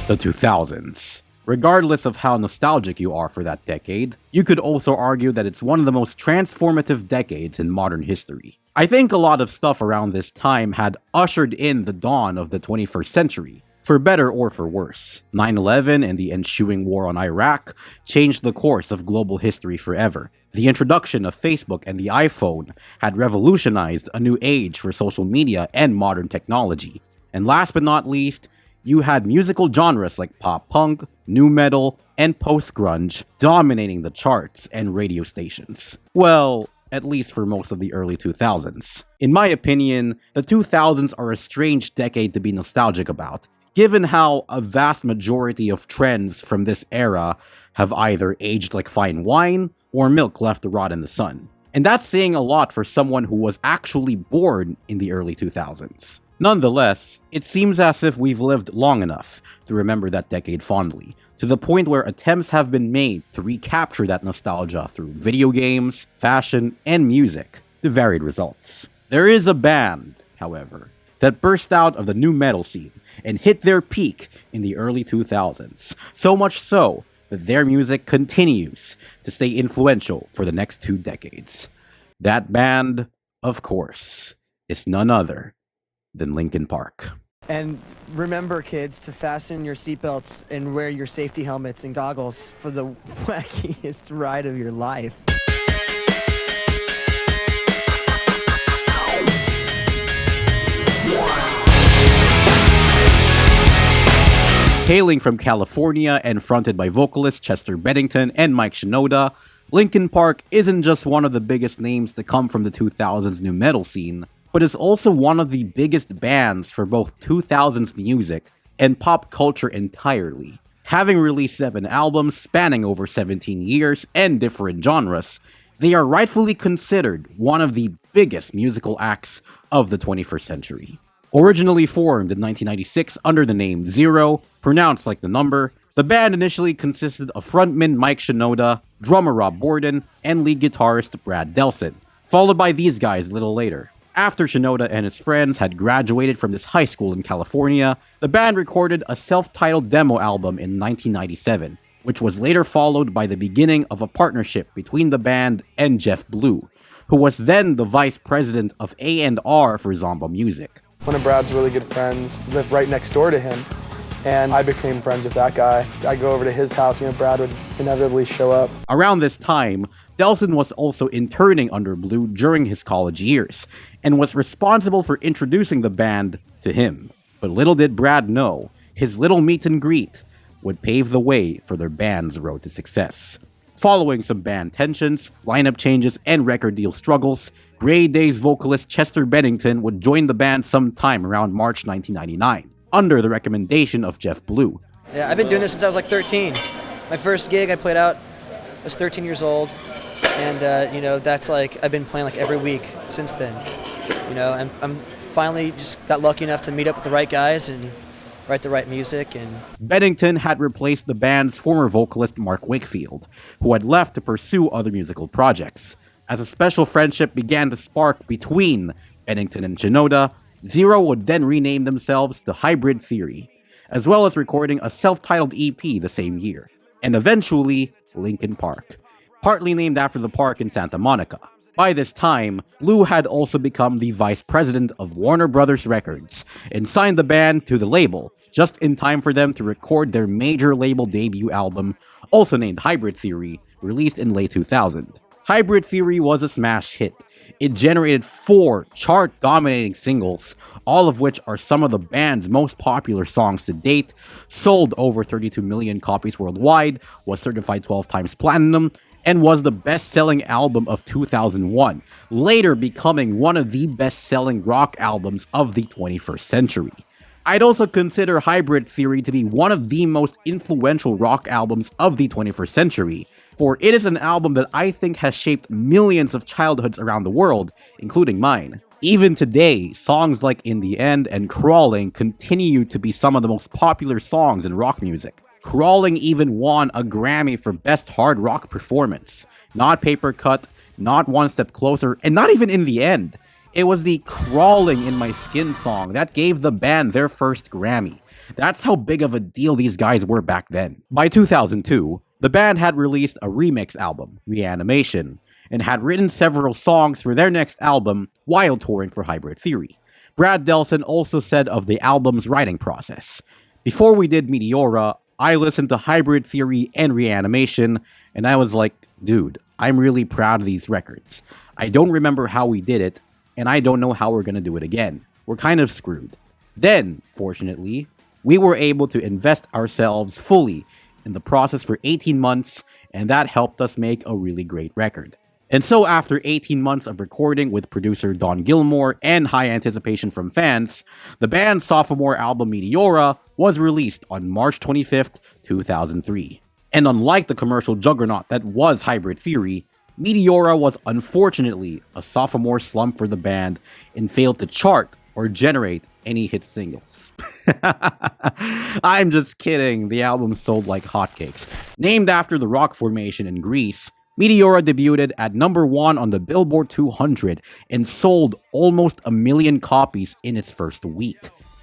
The 2000s. Regardless of how nostalgic you are for that decade, you could also argue that it's one of the most transformative decades in modern history. I think a lot of stuff around this time had ushered in the dawn of the 21st century, for better or for worse. 9/11 and the ensuing war on Iraq changed the course of global history forever. The introduction of Facebook and the iPhone had revolutionized a new age for social media and modern technology. And last but not least, you had musical genres like pop punk, nu metal, and post-grunge dominating the charts and radio stations. Well, at least for most of the early 2000s. In my opinion, the 2000s are a strange decade to be nostalgic about, given how a vast majority of trends from this era have either aged like fine wine or milk left to rot in the sun. And that's saying a lot for someone who was actually born in the early 2000s. Nonetheless, it seems as if we've lived long enough to remember that decade fondly, to the point where attempts have been made to recapture that nostalgia through video games, fashion, and music, to varied results. There is a band, however, that burst out of the nu metal scene and hit their peak in the early 2000s, so much so that their music continues to stay influential for the next 2 decades. That band, of course, is none other than Linkin Park. And remember, kids, to fasten your seatbelts and wear your safety helmets and goggles for the wackiest ride of your life. Hailing from California and fronted by vocalists Chester Bennington and Mike Shinoda, Linkin Park isn't just one of the biggest names to come from the 2000s nu metal scene, but is also one of the biggest bands for both 2000s music and pop culture entirely. Having released 7 albums spanning over 17 years and different genres, they are rightfully considered one of the biggest musical acts of the 21st century. Originally formed in 1996 under the name Zero, pronounced like the number, the band initially consisted of frontman Mike Shinoda, drummer Rob Borden, and lead guitarist Brad Delson, followed by these guys a little later. After Shinoda and his friends had graduated from this high school in California, the band recorded a self-titled demo album in 1997, which was later followed by the beginning of a partnership between the band and Jeff Blue, who was then the vice president of A&R for Zomba Music. One of Brad's really good friends lived right next door to him, and I became friends with that guy. I'd go over to his house, Brad would inevitably show up. Around this time, Delson was also interning under Blue during his college years, and was responsible for introducing the band to him. But little did Brad know, his little meet and greet would pave the way for their band's road to success. Following some band tensions, lineup changes, and record deal struggles, Grey Daze vocalist Chester Bennington would join the band sometime around March 1999, under the recommendation of Jeff Blue. Yeah, I've been doing this since I was like 13. My first gig I played out, I was 13 years old, and that's like, I've been playing like every week since then. I'm finally just got lucky enough to meet up with the right guys and write the right music. And Bennington had replaced the band's former vocalist Mark Wakefield, who had left to pursue other musical projects. As a special friendship began to spark between Bennington and Shinoda, Zero would then rename themselves to Hybrid Theory, as well as recording a self-titled EP the same year, and eventually Linkin Park, partly named after the park in Santa Monica. By this time, Blue had also become the vice president of Warner Brothers Records and signed the band to the label, just in time for them to record their major label debut album, also named Hybrid Theory, released in late 2000. Hybrid Theory was a smash hit. It generated 4 chart-dominating singles, all of which are some of the band's most popular songs to date, sold over 32 million copies worldwide, was certified 12 times platinum, and was the best-selling album of 2001, later becoming one of the best-selling rock albums of the 21st century. I'd also consider Hybrid Theory to be one of the most influential rock albums of the 21st century, for it is an album that I think has shaped millions of childhoods around the world, including mine. Even today, songs like In the End and Crawling continue to be some of the most popular songs in rock music. Crawling even won a Grammy for Best Hard Rock Performance. Not Paper Cut, not One Step Closer, and not even In the End. It was the Crawling in My Skin song that gave the band their first Grammy. That's how big of a deal these guys were back then. By 2002, the band had released a remix album, Reanimation, and had written several songs for their next album while touring for Hybrid Theory. Brad Delson also said of the album's writing process, "Before we did Meteora, I listened to Hybrid Theory and Reanimation, and I was like, dude, I'm really proud of these records. I don't remember how we did it, and I don't know how we're gonna do it again. We're kind of screwed." Then, fortunately, we were able to invest ourselves fully in the process for 18 months, and that helped us make a really great record. And so after 18 months of recording with producer Don Gilmore and high anticipation from fans, the band's sophomore album Meteora was released on March 25th, 2003. And unlike the commercial juggernaut that was Hybrid Theory, Meteora was unfortunately a sophomore slump for the band and failed to chart or generate any hit singles. I'm just kidding, the album sold like hotcakes. Named after the rock formation in Greece, Meteora debuted at number 1 on the Billboard 200 and sold almost 1 million copies in its first week.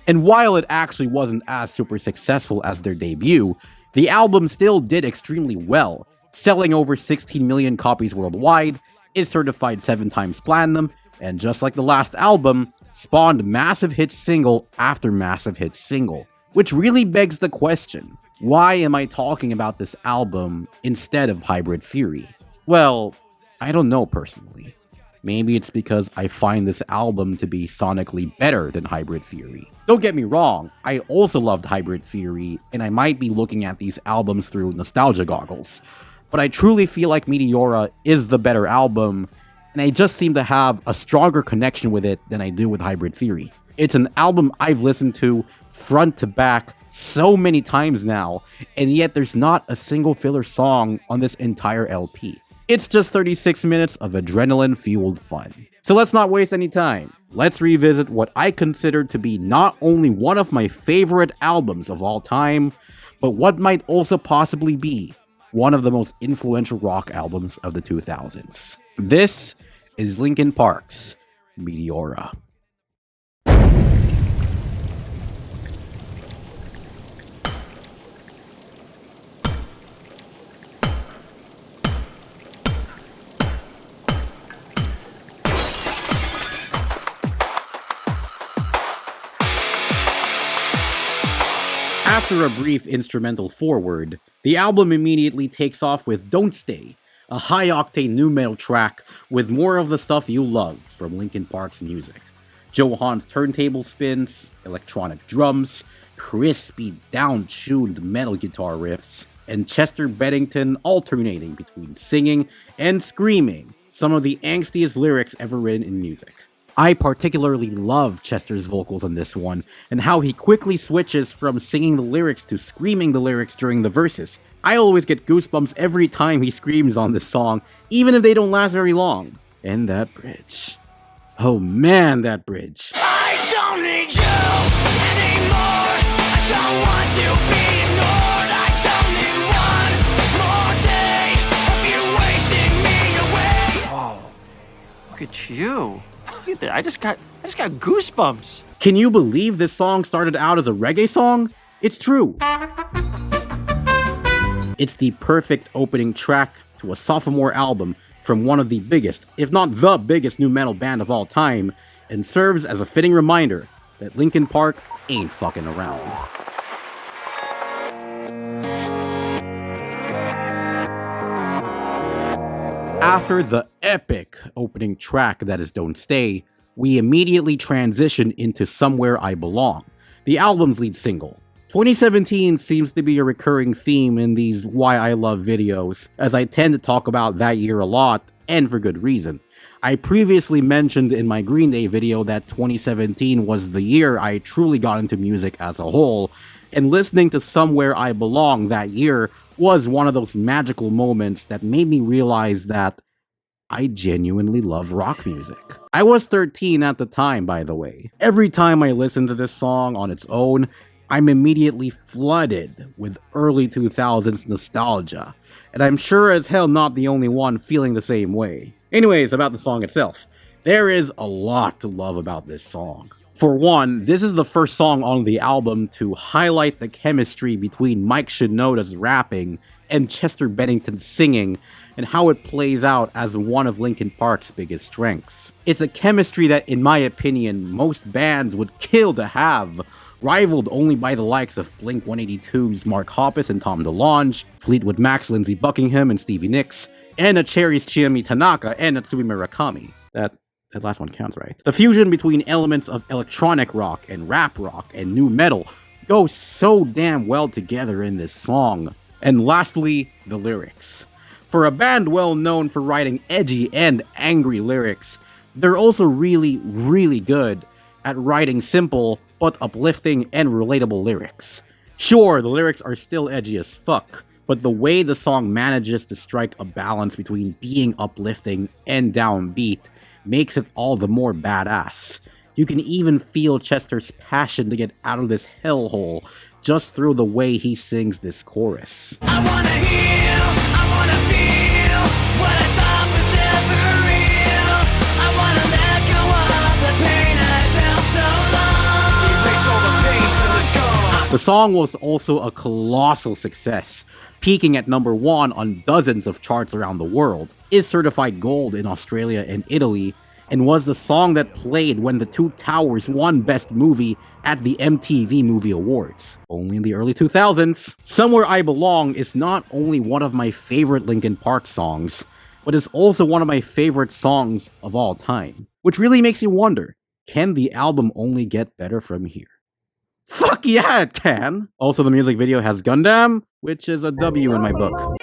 And while it actually wasn't as super successful as their debut, the album still did extremely well, selling over 16 million copies worldwide, is certified 7 times platinum, and just like the last album, spawned massive hit single after massive hit single. Which really begs the question, why am I talking about this album instead of Hybrid Theory? Well, I don't know personally. Maybe it's because I find this album to be sonically better than Hybrid Theory. Don't get me wrong, I also loved Hybrid Theory, and I might be looking at these albums through nostalgia goggles. But I truly feel like Meteora is the better album, and I just seem to have a stronger connection with it than I do with Hybrid Theory. It's an album I've listened to front to back so many times now, and yet there's not a single filler song on this entire LP. It's just 36 minutes of adrenaline-fueled fun. So let's not waste any time. Let's revisit what I consider to be not only one of my favorite albums of all time, but what might also possibly be one of the most influential rock albums of the 2000s. This is Linkin Park's Meteora. After a brief instrumental forward, the album immediately takes off with Don't Stay, a high-octane nu metal track with more of the stuff you love from Linkin Park's music. Joe Hahn's turntable spins, electronic drums, crispy, down-tuned metal guitar riffs, and Chester Bennington alternating between singing and screaming some of the angstiest lyrics ever written in music. I particularly love Chester's vocals on this one, and how he quickly switches from singing the lyrics to screaming the lyrics during the verses. I always get goosebumps every time he screams on this song, even if they don't last very long. And that bridge. Oh man, that bridge. I don't need you anymore. I don't want to be ignored. I don't need one more day of you wasting me away. Whoa, look at you. Look at that. I just got goosebumps. Can you believe this song started out as a reggae song? It's true. It's the perfect opening track to a sophomore album from one of the biggest, if not the biggest nu metal band of all time, and serves as a fitting reminder that Linkin Park ain't fucking around. After the epic opening track that is Don't Stay, we immediately transition into Somewhere I Belong, the album's lead single. 2017 seems to be a recurring theme in these Why I Love videos, as I tend to talk about that year a lot, and for good reason. I previously mentioned in my Green Day video that 2017 was the year I truly got into music as a whole, and listening to Somewhere I Belong that year was one of those magical moments that made me realize that I genuinely love rock music. I was 13 at the time, by the way. Every time I listen to this song on its own, I'm immediately flooded with early 2000s nostalgia, and I'm sure as hell not the only one feeling the same way. Anyways, about the song itself. There is a lot to love about this song. For one, this is the first song on the album to highlight the chemistry between Mike Shinoda's rapping and Chester Bennington's singing, and how it plays out as one of Linkin Park's biggest strengths. It's a chemistry that, in my opinion, most bands would kill to have, rivaled only by the likes of Blink-182's Mark Hoppus and Tom DeLonge, Fleetwood Mac's Lindsey Buckingham and Stevie Nicks, and a Cherry's Chiyomi Tanaka and Natsumi Murakami. That last one counts, right? The fusion between elements of electronic rock and nu metal goes so damn well together in this song. And lastly, the lyrics. For a band well known for writing edgy and angry lyrics, they're also really, really good at writing simple but uplifting and relatable lyrics. Sure, the lyrics are still edgy as fuck, but the way the song manages to strike a balance between being uplifting and downbeat makes it all the more badass. You can even feel Chester's passion to get out of this hellhole just through the way he sings this chorus. I wanna heal, I wanna feel what I thought was never real. I wanna let go of the pain I felt so long. Erase all the pain till it's gone. The song was also a colossal success, peaking at number 1 on dozens of charts around the world, is certified gold in Australia and Italy, and was the song that played when The Two Towers won Best Movie at the MTV Movie Awards, only in the early 2000s. Somewhere I Belong is not only one of my favorite Linkin Park songs, but is also one of my favorite songs of all time. Which really makes you wonder, can the album only get better from here? Fuck yeah, it can! Also, the music video has Gundam, which is a W in my book.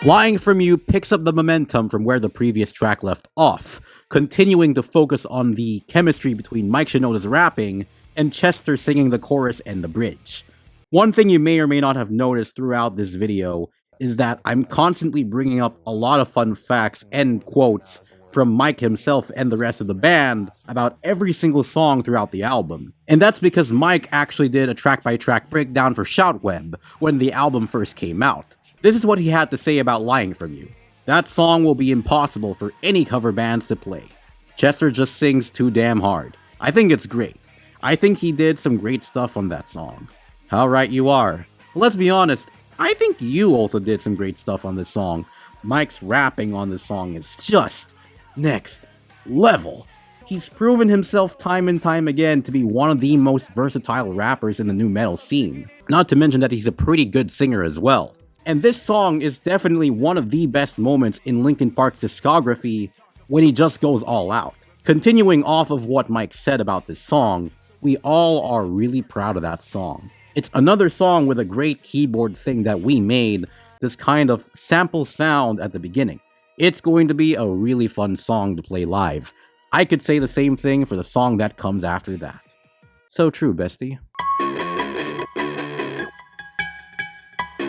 Lying From You picks up the momentum from where the previous track left off, continuing to focus on the chemistry between Mike Shinoda's rapping and Chester singing the chorus and the bridge. One thing you may or may not have noticed throughout this video is that I'm constantly bringing up a lot of fun facts and quotes from Mike himself and the rest of the band about every single song throughout the album. And that's because Mike actually did a track-by-track breakdown for Shoutweb when the album first came out. This is what he had to say about Lying From You. That song will be impossible for any cover bands to play. Chester just sings too damn hard. I think it's great. I think he did some great stuff on that song. How right you are. But let's be honest, I think you also did some great stuff on this song. Mike's rapping on this song is just next level. He's proven himself time and time again to be one of the most versatile rappers in the nu metal scene. Not to mention that he's a pretty good singer as well. And this song is definitely one of the best moments in Linkin Park's discography when he just goes all out. Continuing off of what Mike said about this song, we all are really proud of that song. It's another song with a great keyboard thing that we made, this kind of sample sound at the beginning. It's going to be a really fun song to play live. I could say the same thing for the song that comes after that. So true, bestie.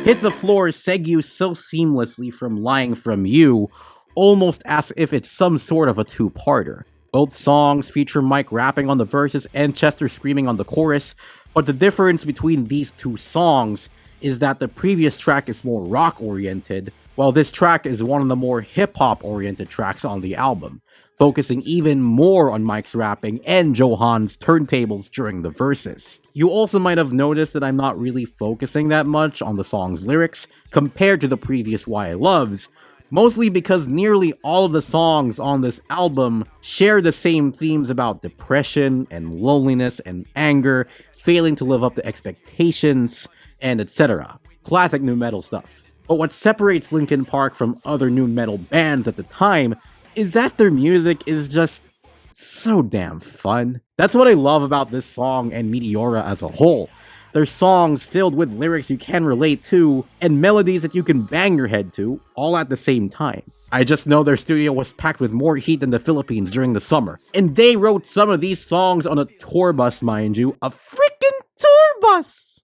Hit the Floor segues so seamlessly from Lying From You, almost as if it's some sort of a two-parter. Both songs feature Mike rapping on the verses and Chester screaming on the chorus, but the difference between these two songs is that the previous track is more rock-oriented, while this track is one of the more hip-hop-oriented tracks on the album, focusing even more on Mike's rapping and Johan's turntables during the verses. You also might have noticed that I'm not really focusing that much on the song's lyrics compared to the previous Why I Loves, mostly because nearly all of the songs on this album share the same themes about depression and loneliness and anger, failing to live up to expectations, and etc. Classic nu metal stuff. But what separates Linkin Park from other nu metal bands at the time is that their music is just so damn fun. That's what I love about this song and Meteora as a whole. They're songs filled with lyrics you can relate to, and melodies that you can bang your head to, all at the same time. I just know their studio was packed with more heat than the Philippines during the summer, and they wrote some of these songs on a tour bus, mind you. A freaking tour bus!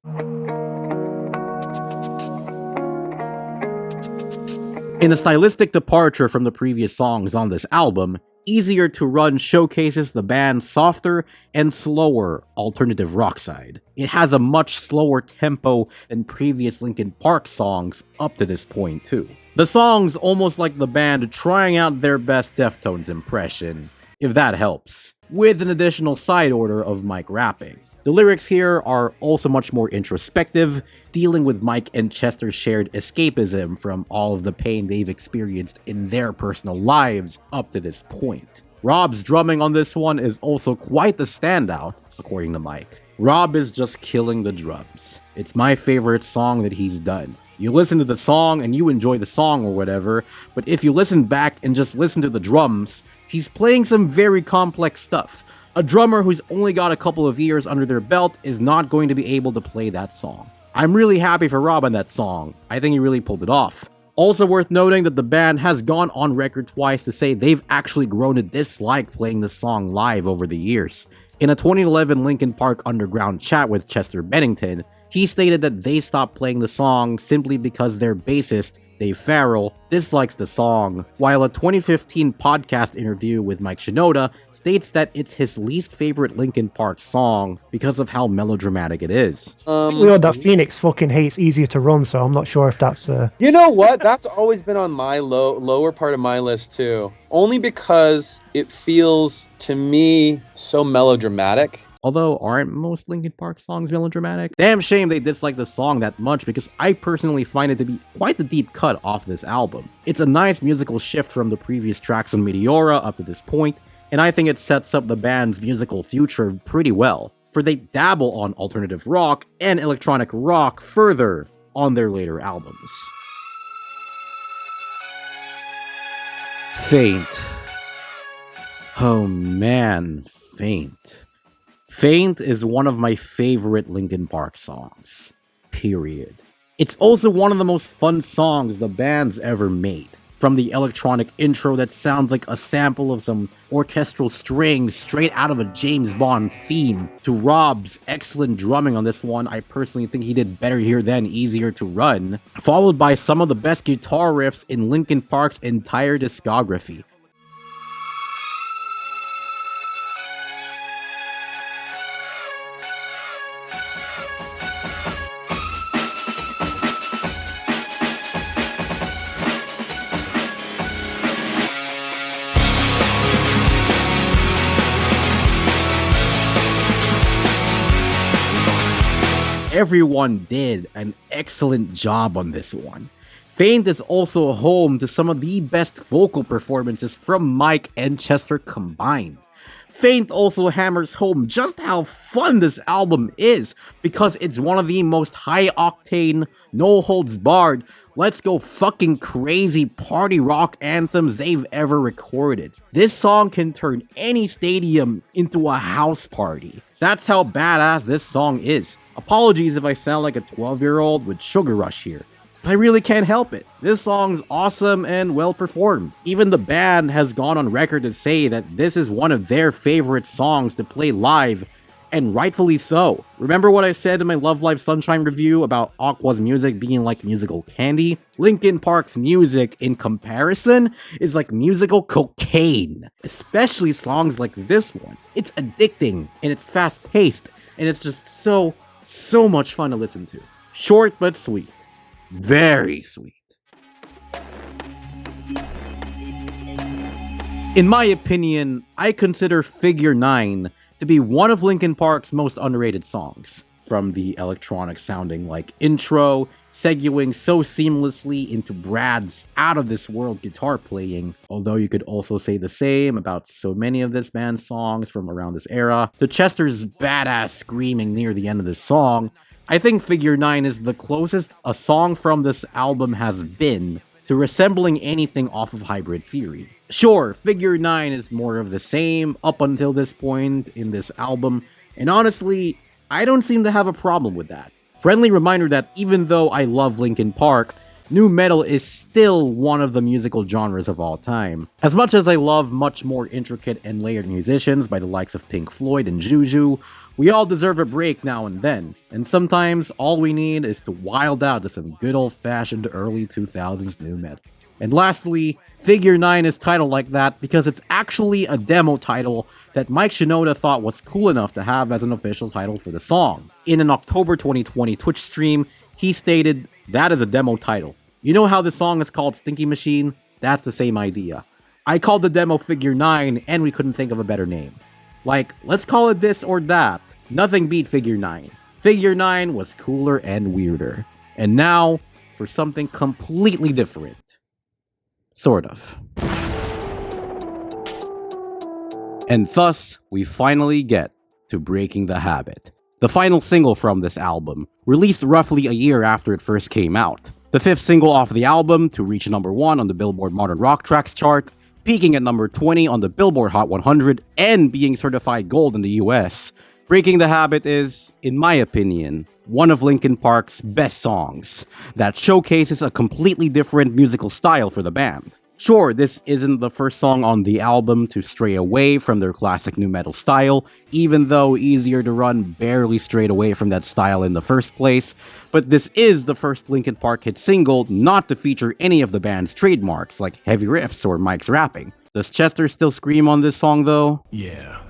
In a stylistic departure from the previous songs on this album, Easier to Run showcases the band's softer and slower alternative rock side. It has a much slower tempo than previous Linkin Park songs up to this point too. The song's almost like the band trying out their best Deftones impression, if that helps, with an additional side order of Mike rapping. The lyrics here are also much more introspective, dealing with Mike and Chester's shared escapism from all of the pain they've experienced in their personal lives up to this point. Rob's drumming on this one is also quite the standout, according to Mike. Rob is just killing the drums. It's my favorite song that he's done. You listen to the song and you enjoy the song or whatever, but if you listen back and just listen to the drums, he's playing some very complex stuff. A drummer who's only got a couple of years under their belt is not going to be able to play that song. I'm really happy for Rob on that song. I think he really pulled it off. Also worth noting that the band has gone on record twice to say they've actually grown to dislike playing the song live over the years. In a 2011 Linkin Park Underground chat with Chester Bennington, he stated that they stopped playing the song simply because their bassist, Dave Farrell, dislikes the song, while a 2015 podcast interview with Mike Shinoda states that it's his least favorite Linkin Park song because of how melodramatic it is. We know that Phoenix fucking hates Easier to Run, so I'm not sure if that's... You know what? That's always been on my lower part of my list too. Only because it feels, to me, so melodramatic. Although, aren't most Linkin Park songs melodramatic? Damn shame they dislike the song that much, because I personally find it to be quite the deep cut off this album. It's a nice musical shift from the previous tracks on Meteora up to this point, and I think it sets up the band's musical future pretty well, for they dabble on alternative rock and electronic rock further on their later albums. Faint. Oh man, Faint. Faint is one of my favorite Linkin Park songs, period. It's also one of the most fun songs the band's ever made. From the electronic intro that sounds like a sample of some orchestral strings straight out of a James Bond theme, to Rob's excellent drumming on this one. I personally think he did better here than Easier to Run, followed by some of the best guitar riffs in Linkin Park's entire discography. Everyone did an excellent job on this one. Faint is also home to some of the best vocal performances from Mike and Chester combined. Faint also hammers home just how fun this album is, because it's one of the most high-octane, no-holds-barred, let's go fucking crazy party rock anthems they've ever recorded. This song can turn any stadium into a house party. That's how badass this song is. Apologies if I sound like a 12-year-old with sugar rush here, but I really can't help it. This song's awesome and well performed. Even the band has gone on record to say that this is one of their favorite songs to play live, and rightfully so. Remember what I said in my Love Live Sunshine review about Aqua's music being like musical candy? Linkin Park's music, in comparison, is like musical cocaine. Especially songs like this one. It's addicting, and it's fast-paced, and it's just so much fun to listen to. Short but sweet. Very sweet. In my opinion, I consider Figure 9 to be one of Linkin Park's most underrated songs. From the electronic sounding like intro, segueing so seamlessly into Brad's out-of-this-world guitar playing, although you could also say the same about so many of this band's songs from around this era, to Chester's badass screaming near the end of this song, I think Figure 9 is the closest a song from this album has been to resembling anything off of Hybrid Theory. Sure, Figure 9 is more of the same up until this point in this album, and honestly, I don't seem to have a problem with that. Friendly reminder that even though I love Linkin Park, nu metal is still one of the musical genres of all time. As much as I love much more intricate and layered musicians by the likes of Pink Floyd and Juju, we all deserve a break now and then, and sometimes all we need is to wild out to some good old-fashioned early 2000s nu metal. And lastly, Figure 9 is titled like that because it's actually a demo title that Mike Shinoda thought was cool enough to have as an official title for the song. In an October 2020 Twitch stream, he stated, "That is a demo title. You know how the song is called Stinky Machine? That's the same idea. I called the demo Figure 9 and we couldn't think of a better name. Like, let's call it this or that. Nothing beat Figure 9. Figure 9 was cooler and weirder. And now, for something completely different. Sort of. And thus, we finally get to Breaking the Habit, the final single from this album, released roughly a year after it first came out. The fifth single off the album to reach number 1 on the Billboard Modern Rock Tracks chart, peaking at number 20 on the Billboard Hot 100, and being certified gold in the US. Breaking the Habit is, in my opinion, one of Linkin Park's best songs that showcases a completely different musical style for the band. Sure, this isn't the first song on the album to stray away from their classic nu metal style, even though Easier to Run barely strayed away from that style in the first place, but this is the first Linkin Park hit single not to feature any of the band's trademarks like heavy riffs or Mike's rapping. Does Chester still scream on this song though? Yeah.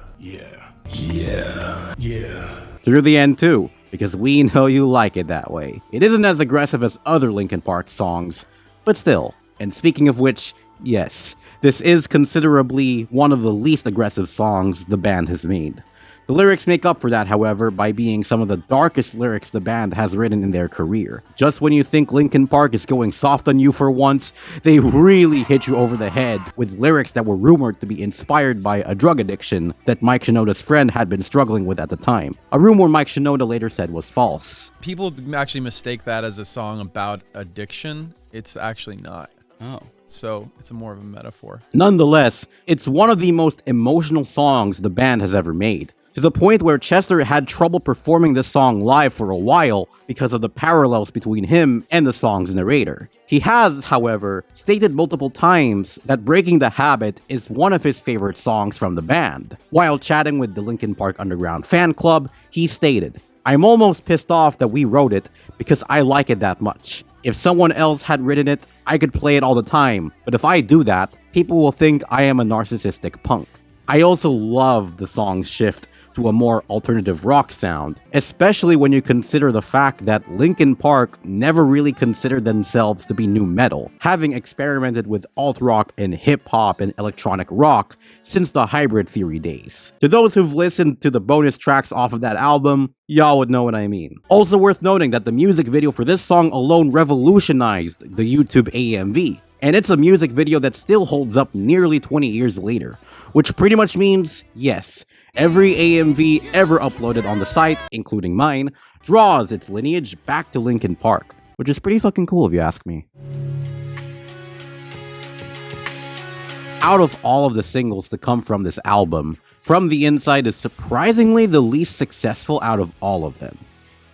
Through the end too, because we know you like it that way. It isn't as aggressive as other Linkin Park songs, but still. And speaking of which, yes, this is considerably one of the least aggressive songs the band has made. The lyrics make up for that, however, by being some of the darkest lyrics the band has written in their career. Just when you think Linkin Park is going soft on you for once, they really hit you over the head with lyrics that were rumored to be inspired by a drug addiction that Mike Shinoda's friend had been struggling with at the time. A rumor Mike Shinoda later said was false. People actually mistake that as a song about addiction. It's actually not. Oh. So it's more of a metaphor. Nonetheless, it's one of the most emotional songs the band has ever made, to the point where Chester had trouble performing this song live for a while because of the parallels between him and the song's narrator. He has, however, stated multiple times that Breaking the Habit is one of his favorite songs from the band. While chatting with the Linkin Park Underground fan club, he stated, "I'm almost pissed off that we wrote it because I like it that much. If someone else had written it, I could play it all the time, but if I do that, people will think I am a narcissistic punk." I also love the song's shift to a more alternative rock sound, especially when you consider the fact that Linkin Park never really considered themselves to be nu metal, having experimented with alt-rock and hip-hop and electronic rock since the Hybrid Theory days. To those who've listened to the bonus tracks off of that album, y'all would know what I mean. Also worth noting that the music video for this song alone revolutionized the YouTube AMV, and it's a music video that still holds up nearly 20 years later, which pretty much means, yes, every AMV ever uploaded on the site, including mine, draws its lineage back to Linkin Park, which is pretty fucking cool if you ask me. Out of all of the singles to come from this album, From the Inside is surprisingly the least successful out of all of them.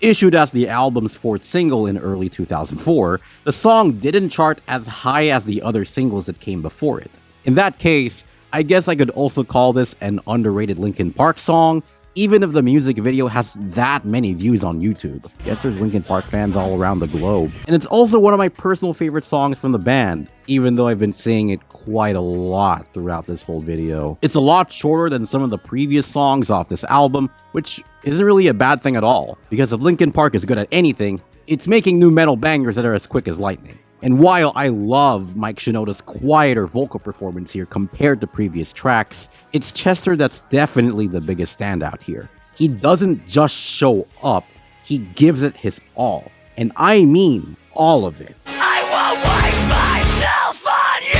Issued as the album's fourth single in early 2004, the song didn't chart as high as the other singles that came before it. In that case, I guess I could also call this an underrated Linkin Park song, even if the music video has that many views on YouTube. Guess there's Linkin Park fans all around the globe. And it's also one of my personal favorite songs from the band, even though I've been saying it quite a lot throughout this whole video. It's a lot shorter than some of the previous songs off this album, which isn't really a bad thing at all, because if Linkin Park is good at anything, it's making nu metal bangers that are as quick as lightning. And while I love Mike Shinoda's quieter vocal performance here compared to previous tracks, it's Chester that's definitely the biggest standout here. He doesn't just show up, he gives it his all. And I mean all of it. I won't waste myself on you.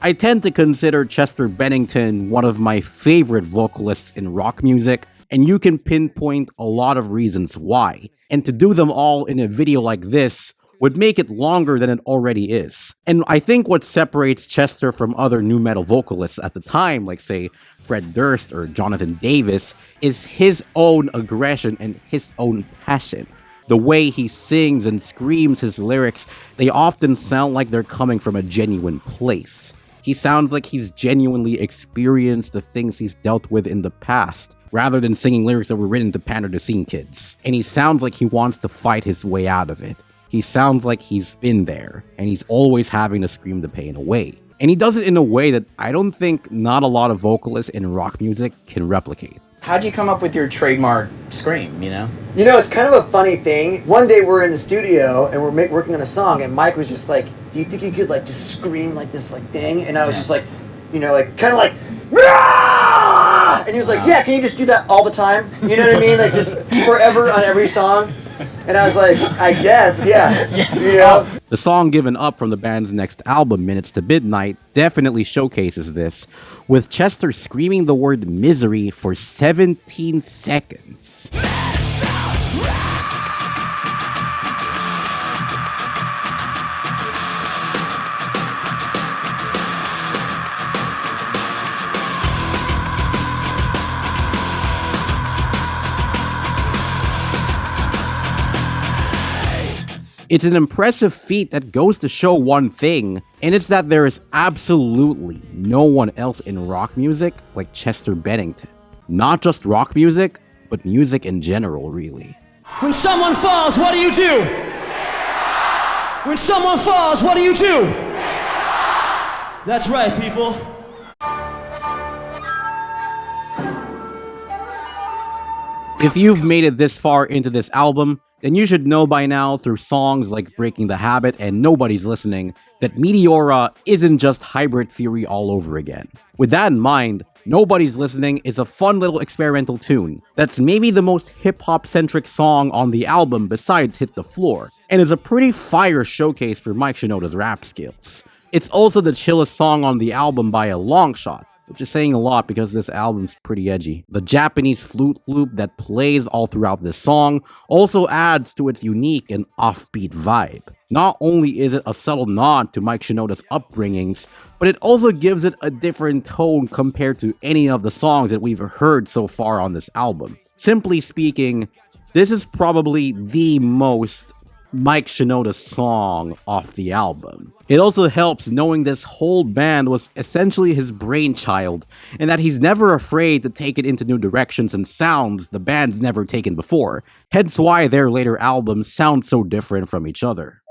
I tend to consider Chester Bennington one of my favorite vocalists in rock music, and you can pinpoint a lot of reasons why. And to do them all in a video like this would make it longer than it already is. And I think what separates Chester from other nu metal vocalists at the time, like say Fred Durst or Jonathan Davis, is his own aggression and his own passion. The way he sings and screams his lyrics, they often sound like they're coming from a genuine place. He sounds like he's genuinely experienced the things he's dealt with in the past, rather than singing lyrics that were written to pander to scene kids. And he sounds like he wants to fight his way out of it. He sounds like he's been there, and he's always having to scream the pain away. And he does it in a way that I don't think not a lot of vocalists in rock music can replicate. How'd you come up with your trademark scream, you know? You know, it's kind of a funny thing. One day we're in the studio and we're working on a song, and Mike was just like, "Do you think you could like just scream like this like thing?" And I was just like, you know, like kind of like, "Rah!" And he was like, "Yeah, can you just do that all the time?" You know what I mean? Like just forever on every song. And I was like, "I guess, yeah." You know? The song Given Up from the band's next album, Minutes to Midnight, definitely showcases this, with Chester screaming the word misery for 17 seconds. It's an impressive feat that goes to show one thing, and it's that there is absolutely no one else in rock music like Chester Bennington. Not just rock music, but music in general, really. When someone falls, what do you do? When someone falls, what do you do? That's right, people. If you've made it this far into this album, then you should know by now through songs like Breaking the Habit and Nobody's Listening that Meteora isn't just Hybrid Theory all over again. With that in mind, Nobody's Listening is a fun little experimental tune that's maybe the most hip-hop centric song on the album besides Hit the Floor, and is a pretty fire showcase for Mike Shinoda's rap skills. It's also the chillest song on the album by a long shot, which is saying a lot because this album's pretty edgy. The Japanese flute loop that plays all throughout this song also adds to its unique and offbeat vibe. Not only is it a subtle nod to Mike Shinoda's upbringings, but it also gives it a different tone compared to any of the songs that we've heard so far on this album. Simply speaking, this is probably the most Mike Shinoda song off the album. It also helps knowing this whole band was essentially his brainchild, and that he's never afraid to take it into new directions and sounds the band's never taken before, hence why their later albums sound so different from each other.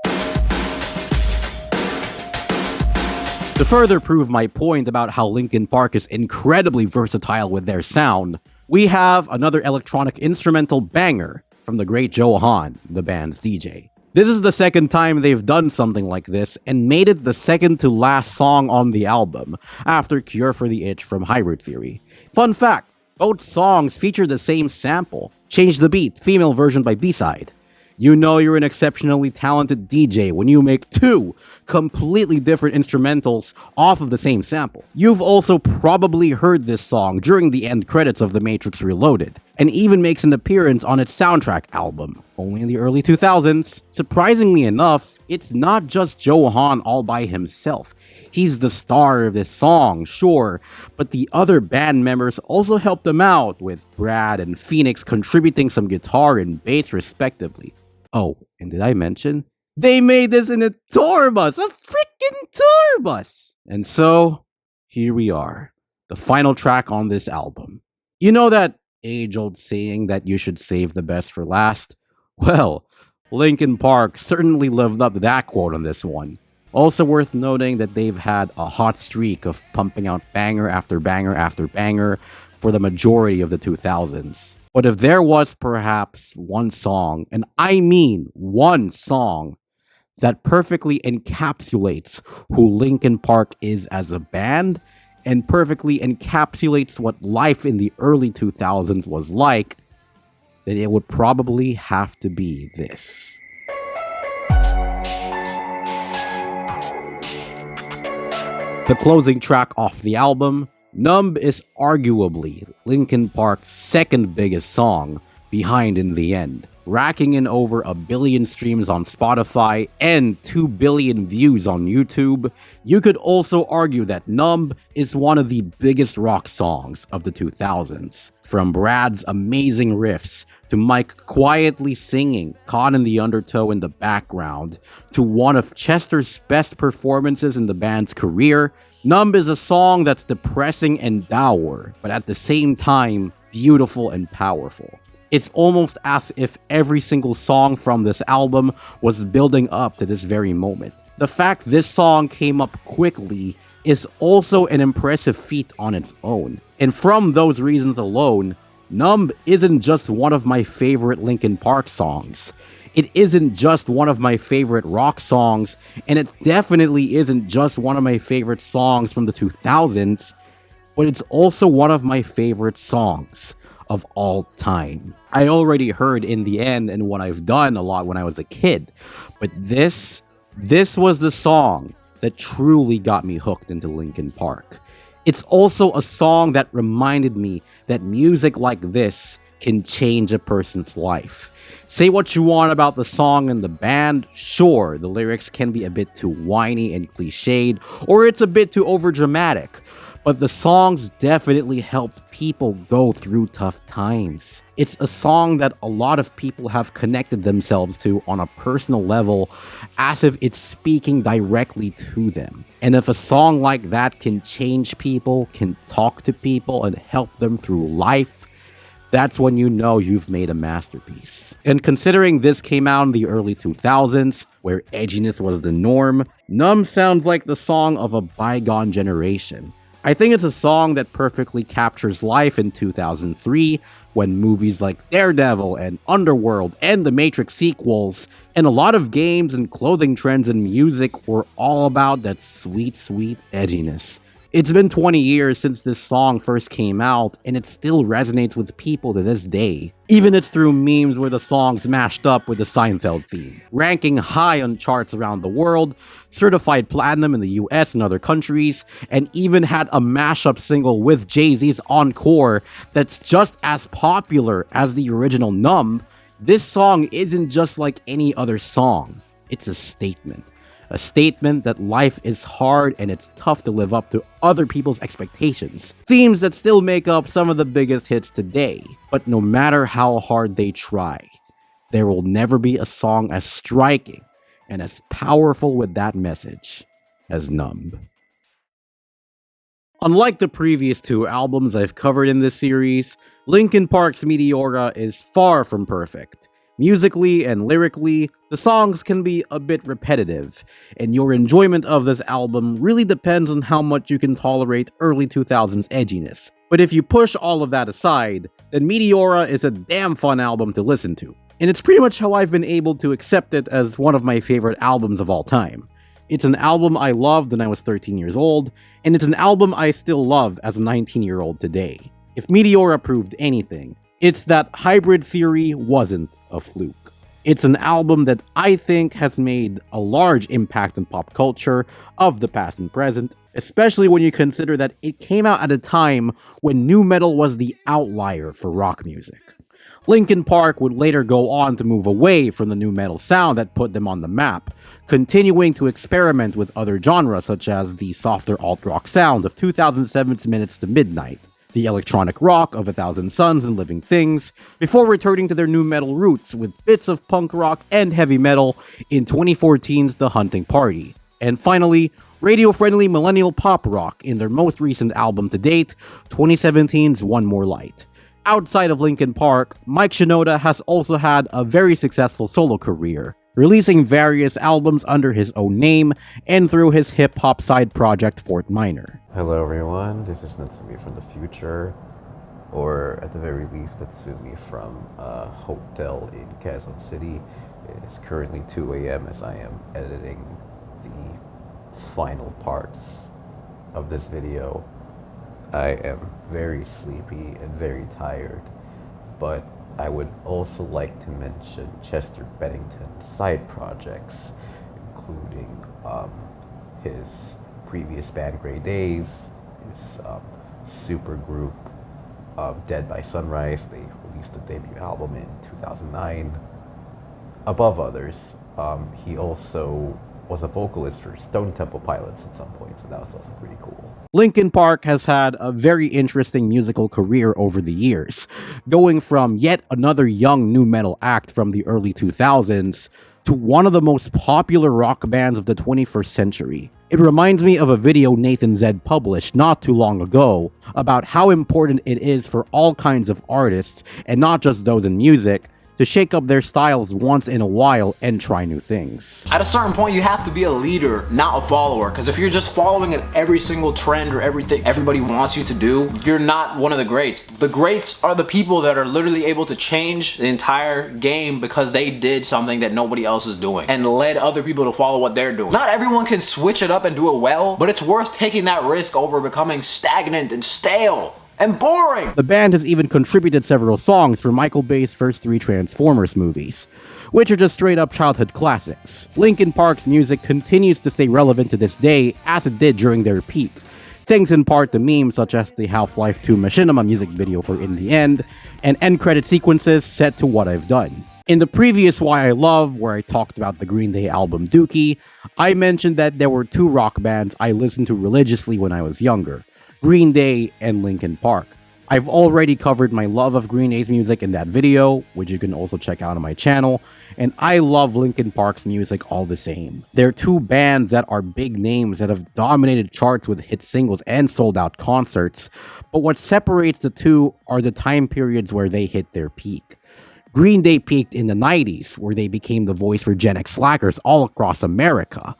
To further prove my point about how Linkin Park is incredibly versatile with their sound, we have another electronic instrumental banger from the great Joe Hahn, the band's DJ. This is the second time they've done something like this, and made it the second to last song on the album, after Cure for the Itch from Hybrid Theory. Fun fact, both songs feature the same sample, Change the Beat, female version by B-side. You know you're an exceptionally talented DJ when you make two completely different instrumentals off of the same sample. You've also probably heard this song during the end credits of The Matrix Reloaded, and even makes an appearance on its soundtrack album, only in the early 2000s. Surprisingly enough, it's not just Joe Hahn all by himself. He's the star of this song, sure, but the other band members also helped him out, with Brad and Phoenix contributing some guitar and bass respectively. Oh, and did I mention? They made this in a tour bus! A freaking tour bus! And so, here we are. The final track on this album. You know that age-old saying that you should save the best for last? Well, Linkin Park certainly lived up to that quote on this one. Also worth noting that they've had a hot streak of pumping out banger after banger after banger for the majority of the 2000s. But if there was perhaps one song, and I mean one song, that perfectly encapsulates who Linkin Park is as a band, and perfectly encapsulates what life in the early 2000s was like, then it would probably have to be this. The closing track off the album, Numb, is arguably Linkin Park's second biggest song, behind In the End, racking in over 1 billion streams on Spotify and 2 billion views on YouTube. You could also argue that Numb is one of the biggest rock songs of the 2000s. From Brad's amazing riffs, to Mike quietly singing, caught in the undertow in the background, to one of Chester's best performances in the band's career, Numb is a song that's depressing and dour, but at the same time, beautiful and powerful. It's almost as if every single song from this album was building up to this very moment. The fact this song came up quickly is also an impressive feat on its own. And from those reasons alone, Numb isn't just one of my favorite Linkin Park songs. It isn't just one of my favorite rock songs, and it definitely isn't just one of my favorite songs from the 2000s, but it's also one of my favorite songs of all time. I already heard In the End and What I've Done a lot when I was a kid, but this was the song that truly got me hooked into Linkin Park. It's also a song that reminded me that music like this can change a person's life. Say what you want about the song and the band, sure, the lyrics can be a bit too whiny and cliched, or it's a bit too overdramatic, but the songs definitely helped people go through tough times. It's a song that a lot of people have connected themselves to on a personal level, as if it's speaking directly to them. And if a song like that can change people, can talk to people, and help them through life, that's when you know you've made a masterpiece. And considering this came out in the early 2000s, where edginess was the norm, Numb sounds like the song of a bygone generation. I think it's a song that perfectly captures life in 2003, when movies like Daredevil and Underworld and the Matrix sequels, and a lot of games and clothing trends and music were all about that sweet, sweet edginess. It's been 20 years since this song first came out, and it still resonates with people to this day. Even it's through memes where the song's mashed up with the Seinfeld theme, ranking high on charts around the world, certified platinum in the US and other countries, and even had a mashup single with Jay-Z's Encore that's just as popular as the original Numb. This song isn't just like any other song, it's a statement. A statement that life is hard and it's tough to live up to other people's expectations. Themes that still make up some of the biggest hits today. But no matter how hard they try, there will never be a song as striking and as powerful with that message as Numb. Unlike the previous two albums I've covered in this series, Linkin Park's Meteora is far from perfect. Musically and lyrically, the songs can be a bit repetitive, and your enjoyment of this album really depends on how much you can tolerate early 2000s edginess. But if you push all of that aside, then Meteora is a damn fun album to listen to, and it's pretty much how I've been able to accept it as one of my favorite albums of all time. It's an album I loved when I was 13 years old, and it's an album I still love as a 19-year-old today. If Meteora proved anything, it's that Hybrid Theory wasn't a fluke. It's an album that I think has made a large impact on pop culture of the past and present, especially when you consider that it came out at a time when nu metal was the outlier for rock music. Linkin Park would later go on to move away from the nu metal sound that put them on the map, continuing to experiment with other genres such as the softer alt-rock sound of 2007's Minutes to Midnight, the electronic rock of A Thousand Suns and Living Things, before returning to their nu metal roots with bits of punk rock and heavy metal in 2014's The Hunting Party, and finally, radio-friendly millennial pop rock in their most recent album to date, 2017's One More Light. Outside of Linkin Park, Mike Shinoda has also had a very successful solo career, releasing various albums under his own name and through his hip-hop side project Fort Minor. Hello everyone, this is Natsumi from the future, or at the very least Natsumi from a hotel in Quezon City. It is currently 2 a.m. as I am editing the final parts of this video. I am very sleepy and very tired, but I would also like to mention Chester Bennington's side projects, including his previous band Grey Days, his super group Dead by Sunrise. They released a debut album in 2009. Above others, he also was a vocalist for Stone Temple Pilots at some point, so that was also pretty cool. Linkin Park has had a very interesting musical career over the years, going from yet another young nu metal act from the early 2000s to one of the most popular rock bands of the 21st century. It reminds me of a video Nathan Zed published not too long ago about how important it is for all kinds of artists, and not just those in music, to shake up their styles once in a while and try new things. At a certain point, you have to be a leader, not a follower. Because if you're just following every single trend or everything everybody wants you to do, you're not one of the greats. The greats are the people that are literally able to change the entire game because they did something that nobody else is doing and led other people to follow what they're doing. Not everyone can switch it up and do it well, but it's worth taking that risk over becoming stagnant and stale and boring. The band has even contributed several songs for Michael Bay's first 3 Transformers movies, which are just straight up childhood classics. Linkin Park's music continues to stay relevant to this day as it did during their peak, thanks in part to memes such as the Half-Life 2 Machinima music video for In the End, and end credit sequences set to What I've Done. In the previous Why I Love, where I talked about the Green Day album Dookie, I mentioned that there were 2 rock bands I listened to religiously when I was younger: Green Day and Linkin Park. I've already covered my love of Green Day's music in that video, which you can also check out on my channel, and I love Linkin Park's music all the same. They're 2 bands that are big names that have dominated charts with hit singles and sold out concerts, but what separates the 2 are the time periods where they hit their peak. Green Day peaked in the 90s, where they became the voice for Gen X slackers all across America,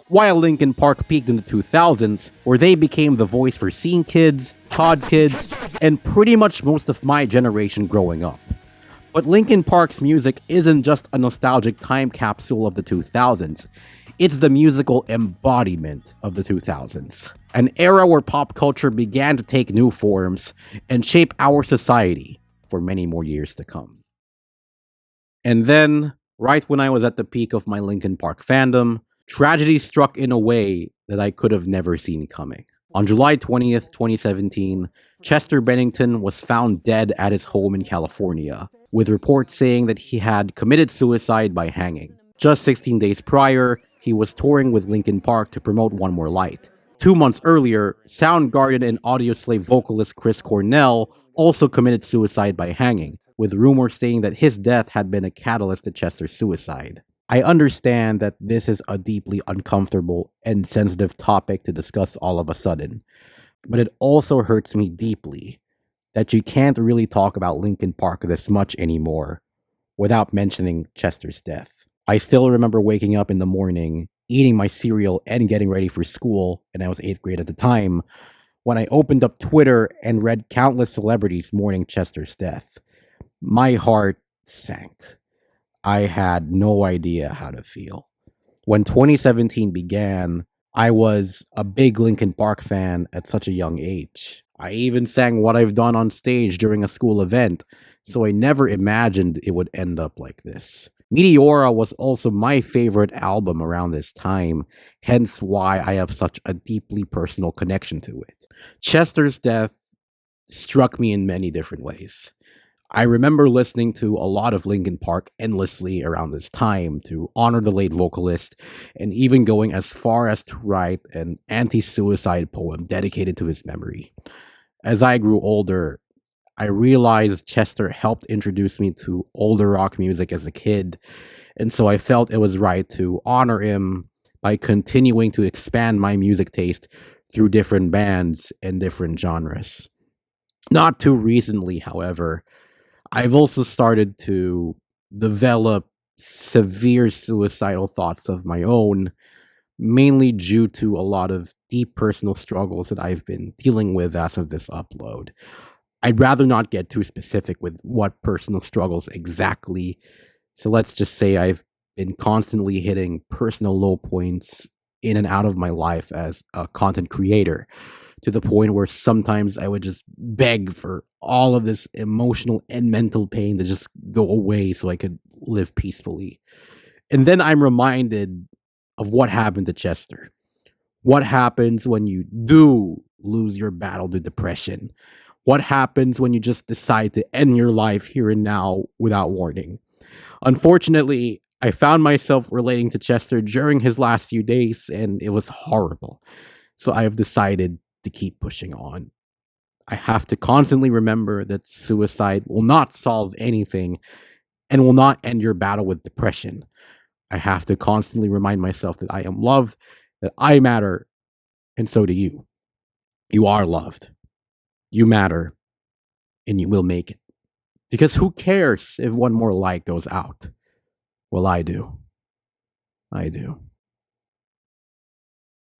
while Linkin Park peaked in the 2000s, where they became the voice for scene kids, pod kids, and pretty much most of my generation growing up. But Linkin Park's music isn't just a nostalgic time capsule of the 2000s, it's the musical embodiment of the 2000s. An era where pop culture began to take new forms and shape our society for many more years to come. And then, right when I was at the peak of my Linkin Park fandom, tragedy struck in a way that I could have never seen coming. On July 20th, 2017, Chester Bennington was found dead at his home in California, with reports saying that he had committed suicide by hanging. Just 16 days prior, he was touring with Linkin Park to promote One More Light. 2 months earlier, Soundgarden and Audioslave vocalist Chris Cornell also committed suicide by hanging, with rumors saying that his death had been a catalyst to Chester's suicide. I understand that this is a deeply uncomfortable and sensitive topic to discuss all of a sudden, but it also hurts me deeply that you can't really talk about Linkin Park this much anymore without mentioning Chester's death. I still remember waking up in the morning, eating my cereal and getting ready for school, and I was 8th grade at the time, when I opened up Twitter and read countless celebrities mourning Chester's death. My heart sank. I had no idea how to feel. When 2017 began, I was a big Linkin Park fan at such a young age. I even sang What I've Done on stage during a school event, so I never imagined it would end up like this. Meteora was also my favorite album around this time, hence why I have such a deeply personal connection to it. Chester's death struck me in many different ways. I remember listening to a lot of Linkin Park endlessly around this time to honor the late vocalist, and even going as far as to write an anti-suicide poem dedicated to his memory. As I grew older, I realized Chester helped introduce me to older rock music as a kid, and so I felt it was right to honor him by continuing to expand my music taste through different bands and different genres. Not too recently, however, I've also started to develop severe suicidal thoughts of my own, mainly due to a lot of deep personal struggles that I've been dealing with as of this upload. I'd rather not get too specific with what personal struggles exactly, so let's just say I've been constantly hitting personal low points in and out of my life as a content creator, to the point where sometimes I would just beg for all of this emotional and mental pain to just go away so I could live peacefully. And then I'm reminded of what happened to Chester. What happens when you do lose your battle to depression? What happens when you just decide to end your life here and now without warning? Unfortunately, I found myself relating to Chester during his last few days, and it was horrible. So I have decided to keep pushing on. I have to constantly remember that suicide will not solve anything and will not end your battle with depression. I have to constantly remind myself that I am loved, that I matter, and so do you. You are loved. You matter, and you will make it. Because who cares if one more light goes out? Well, I do. I do.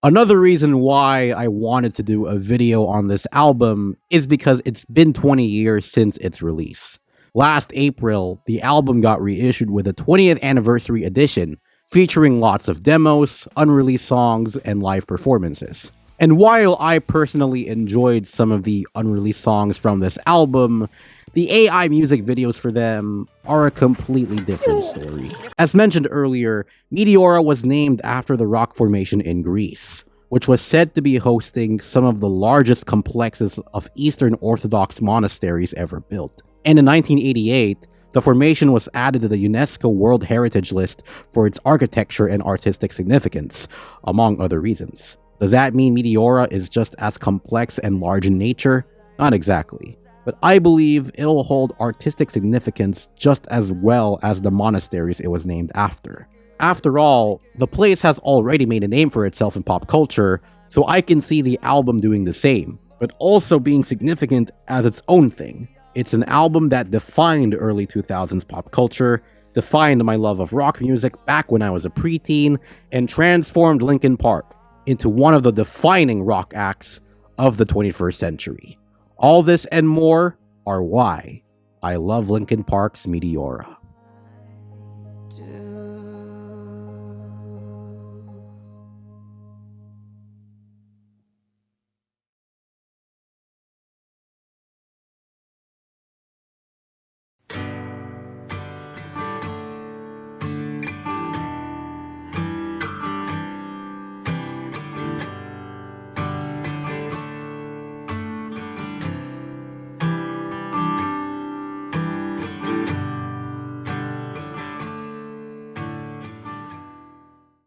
Another reason why I wanted to do a video on this album is because it's been 20 years since its release. Last April, the album got reissued with a 20th anniversary edition featuring lots of demos, unreleased songs, and live performances. And while I personally enjoyed some of the unreleased songs from this album, the AI music videos for them are a completely different story. As mentioned earlier, Meteora was named after the rock formation in Greece, which was said to be hosting some of the largest complexes of Eastern Orthodox monasteries ever built. And in 1988, the formation was added to the UNESCO World Heritage List for its architecture and artistic significance, among other reasons. Does that mean Meteora is just as complex and large in nature? Not exactly. But I believe it'll hold artistic significance just as well as the monasteries it was named after. After all, the place has already made a name for itself in pop culture, so I can see the album doing the same, but also being significant as its own thing. It's an album that defined early 2000s pop culture, defined my love of rock music back when I was a preteen, and transformed Linkin Park into one of the defining rock acts of the 21st century. All this and more are why I love Linkin Park's Meteora.